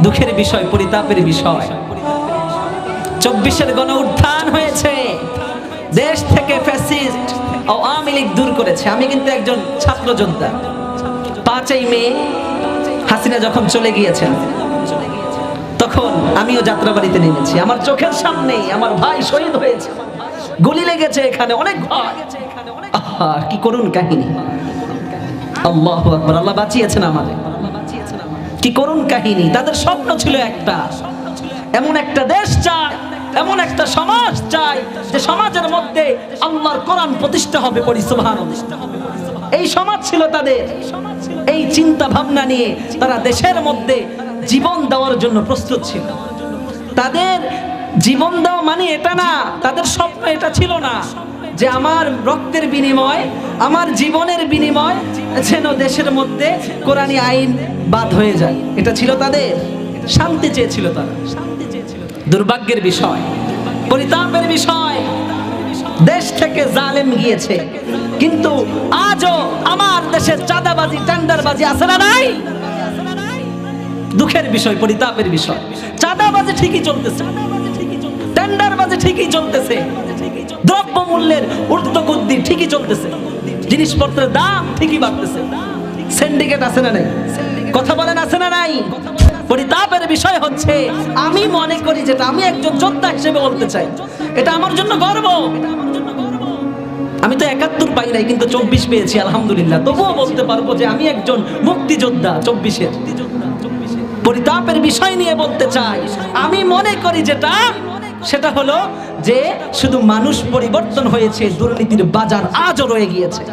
দুঃখের বিষয়, পরিতাপের বিষয়। 24-এর গণ উত্থান হয়েছে, দেশ থেকে ফ্যাসিস্ট আওয়ামী লীগ দূর করেছে। আমি কিন্তু একজন ছাত্র যোদ্ধা। 5ই মে হাসিনা যখন চলে গিয়েছেন, তখন আমিও যাত্রাবাড়িতে নেমেছি। আমার চোখের সামনেই আমার ভাই শহীদ হয়েছে, গুলি লেগেছে এখানে, অনেক ভয়। কি করুণ কাহিনী! আল্লাহু আকবার, আল্লাহ বাঁচিয়েছেন আমাদের। কি করুণ কাহিনী! তাদের স্বপ্ন ছিল একটা, এমন একটা দেশ চায়, এমন একটা সমাজ চায় যে সমাজের মধ্যে আল্লাহর কোরআন প্রতিষ্ঠা হবে। পড়ি সুবহানাল্লাহ। এই সমাজ ছিল তাদের। এই চিন্তা ভাবনা নিয়ে তারা দেশের মধ্যে জীবন দেওয়ার জন্য প্রস্তুত ছিল। তাদের জীবন দেওয়া মানে এটা না, তাদের স্বপ্ন এটা ছিল না যে আমার রক্তের বিনিময়, আমার জীবনের বিনিময় যেন দেশের মধ্যে কোরআনী আইন বাদ হয়ে যায়। এটা ছিল তাদের। শান্তি চেয়েছিল তারা। দুর্ভাগ্যের বিষয়, পরিতাপের বিষয়, দেশ থেকে জালেম গিয়েছে, কিন্তু আজও আমার দেশে চাঁদাবাজি, টেন্ডারবাজি আছে না নাই? দুঃখের বিষয়, পরিতাপের বিষয়। চাঁদাবাজি ঠিকই চলতেছে, টেন্ডারবাজি ঠিকই চলতেছে, দ্রব্য মূল্যের ঊর্ধ্বগতি ঠিকই চলতেছে, জিনিসপত্রের দাম ঠিকই বাড়তেছে। সিন্ডিকেট আছে না নাই? কথা বলেন, আছে না নাই? পরিতাপের বিষয় হচ্ছে, আমি মনে করি, যেটা আমি একজন যোদ্ধা হিসেবে বলতে চাই, এটা আমার জন্য গর্ব। আমি তো 71 পাই নাই, কিন্তু 24 পেয়েছি আলহামদুলিল্লাহ। তবুও বলতে পারবো যে আমি একজন মুক্তিযোদ্ধা 24-এর। পরিতাপের বিষয় নিয়ে বলতে চাই, আমি মনে করি যেটা, সেটা হলো যে শুধু মানুষ পরিবর্তন হয়েছে, দুর্নীতির বাজার আজও রয়ে গিয়েছে।